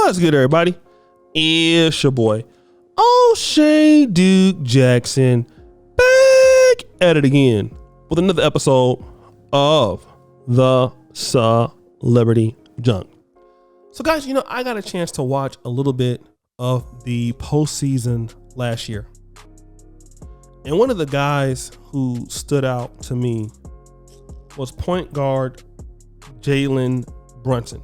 What's good, everybody? It's your boy, O'Shea Duke Jackson, back at it again with another episode of the Celebrity Junk. So guys, I got a chance to watch a little bit of the postseason last year. And one of the guys who stood out to me was point guard Jalen Brunson.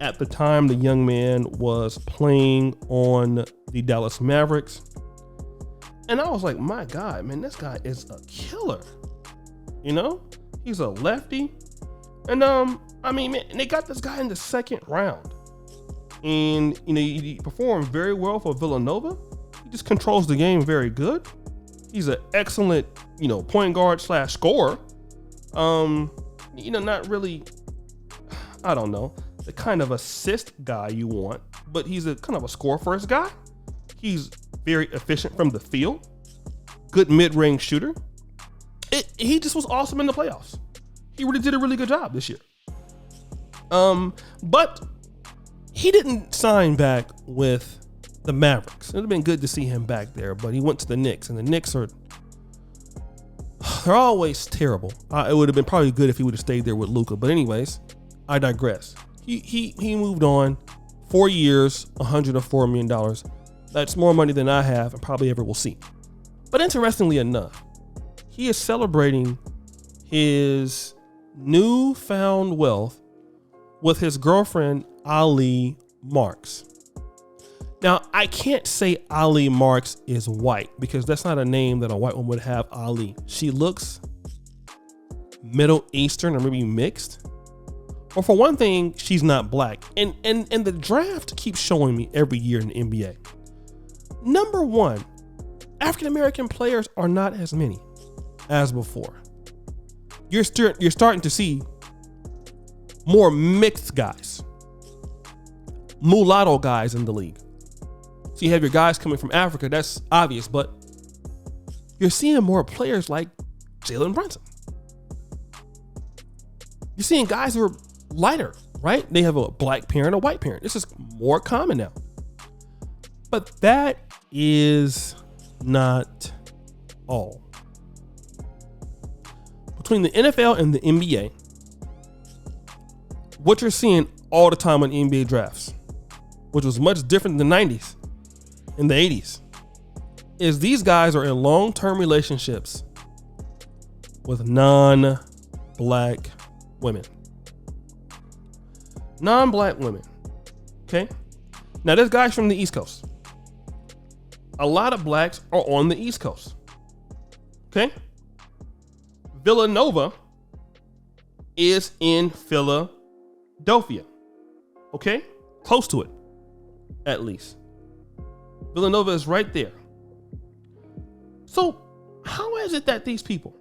At the time, the young man was playing on the Dallas Mavericks. And I was like, my God, man, this guy is a killer. He's a lefty. And man, they got this guy in the second round. And, he performed very well for Villanova. He just controls the game very good. He's an excellent, point guard / scorer. Not really, I don't know, the kind of assist guy you want, but he's a kind of a score first guy. He's very efficient from the field, good mid-range shooter. He just was awesome in the playoffs. He really did a really good job this year. But he didn't sign back with the Mavericks. It would have been good to see him back there, but he went to the Knicks, and the Knicks they're always terrible. It would have been probably good if he would have stayed there with Luka. But anyways, I digress. He moved on. 4 years, $104 million. That's more money than I have and probably ever will see. But interestingly enough, he is celebrating his newfound wealth with his girlfriend, Ali Marks. Now, I can't say Ali Marks is white because that's not a name that a white woman would have, Ali. She looks Middle Eastern or maybe mixed. Or for one thing, she's not black. And the draft keeps showing me every year in the NBA. Number one, African-American players are not as many as before. You're starting to see more mixed guys, mulatto guys in the league. So you have your guys coming from Africa, that's obvious, but you're seeing more players like Jalen Brunson. You're seeing guys who are lighter, right? They have a black parent, a white parent. This is more common now. But that is not all. Between the NFL and the NBA, what you're seeing all the time on NBA drafts, which was much different in the 90s, in the 80s, is these guys are in long-term relationships with non-black women. Non-black women. Okay? Now, there's guys from the East Coast. A lot of blacks are on the East Coast. Okay? Villanova is in Philadelphia. Okay? Close to it, at least. Villanova is right there. So, how is it that these people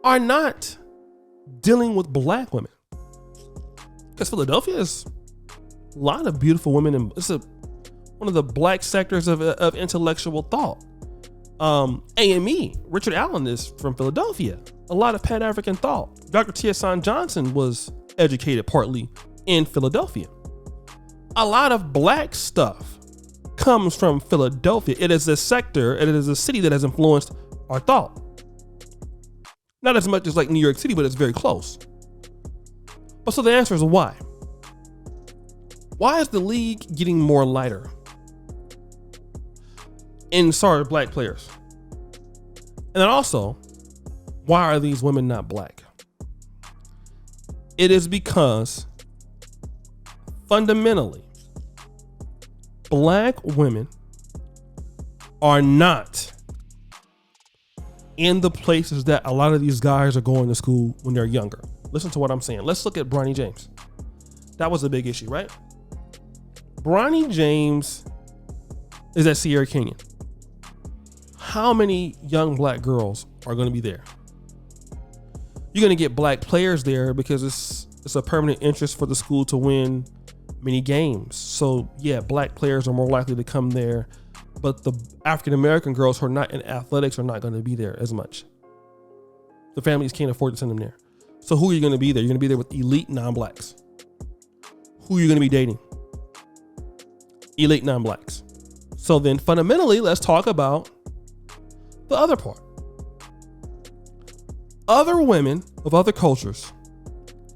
are not dealing with black women? Because Philadelphia is a lot of beautiful women, and it's one of the black sectors of intellectual thought. AME, Richard Allen is from Philadelphia. A lot of Pan-African thought. Dr. T.S. Johnson was educated partly in Philadelphia. A lot of black stuff comes from Philadelphia. It is a sector, it is a city that has influenced our thought. Not as much as like New York City, but it's very close. But so the answer is why? Why is the league getting more lighter? And sorry, black players. And then also, why are these women not black? It is because fundamentally, black women are not in the places that a lot of these guys are going to school when they're younger. Listen to what I'm saying. Let's look at Bronny James. That was a big issue, right? Bronny James is at Sierra Canyon. How many young black girls are going to be there? You're going to get black players there because it's a permanent interest for the school to win many games. So yeah, black players are more likely to come there, but the African-American girls who are not in athletics are not going to be there as much. The families can't afford to send them there. So who are you going to be there? You're going to be there with elite non-blacks who you're going to be dating. Elite non-blacks. So then fundamentally, let's talk about the other part. Other women of other cultures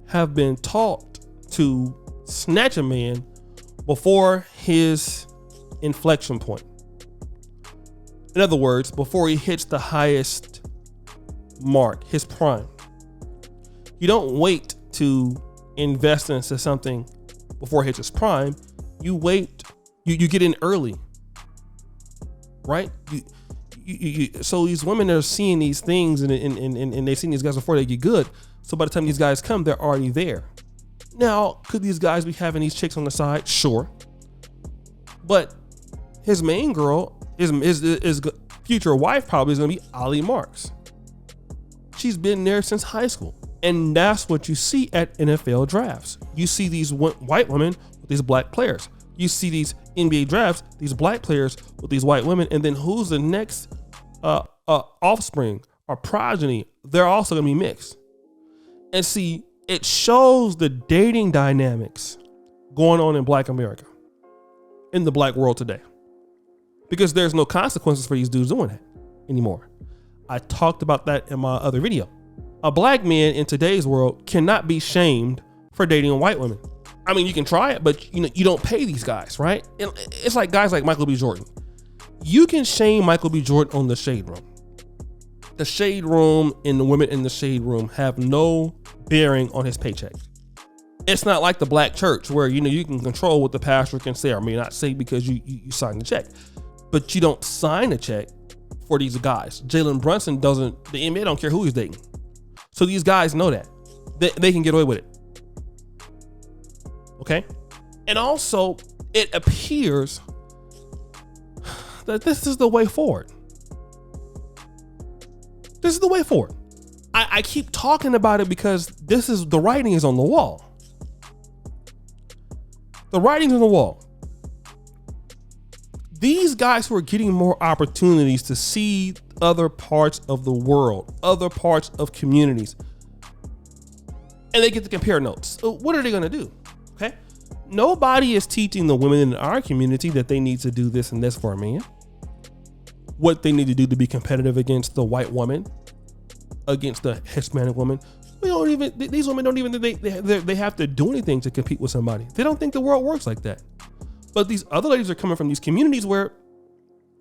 have been taught to snatch a man before his inflection point. In other words, before he hits the highest mark, his prime. You don't wait to invest into something before it hits its prime. You wait, you get in early, right? So these women are seeing these things and they've seen these guys before they get good. So by the time these guys come, they're already there. Now, could these guys be having these chicks on the side? Sure. But his main girl, his future wife probably is going to be Ali Marks. She's been there since high school. And that's what you see at NFL drafts. You see these white women with these black players. You see these NBA drafts, these black players with these white women. And then who's the next offspring or progeny? They're also going to be mixed. And see, it shows the dating dynamics going on in Black America, in the black world today. Because there's no consequences for these dudes doing that anymore. I talked about that in my other video. A black man in today's world cannot be shamed for dating white women. I mean, you can try it, but you don't pay these guys, right? It's like guys like Michael B. Jordan. You can shame Michael B. Jordan on the Shade Room. The Shade Room and the women in the Shade Room have no bearing on his paycheck. It's not like the black church where, you can control what the pastor can say or may not say because you sign the check. But you don't sign a check for these guys. Jalen Brunson doesn't, the NBA don't care who he's dating. So these guys know that. They can get away with it. Okay? And also, it appears that this is the way forward. This is the way forward. I keep talking about it because the writing is on the wall. The writing's on the wall. These guys who are getting more opportunities to see other parts of the world, other parts of communities, and they get to compare notes. So what are they going to do? Okay. Nobody is teaching the women in our community that they need to do this and this for a man. What they need to do to be competitive against the white woman, against the Hispanic woman. These women don't even think they have to do anything to compete with somebody. They don't think the world works like that. But these other ladies are coming from these communities where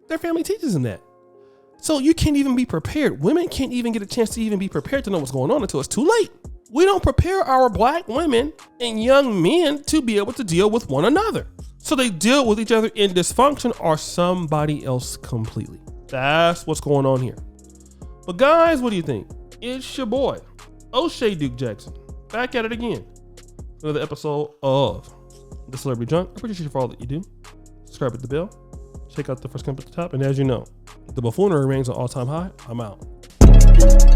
their family teaches them that. So you can't even be prepared. Women can't even get a chance to even be prepared to know what's going on until it's too late. We don't prepare our black women and young men to be able to deal with one another. So they deal with each other in dysfunction or somebody else completely. That's what's going on here. But guys, what do you think? It's your boy, O'Shea Duke Jackson, back at it again. Another episode of The Celebrity Junk. I appreciate you for all that you do. Subscribe at the bell. Check out the first comment at the top. And as you know, the buffoonery remains an all-time high. I'm out.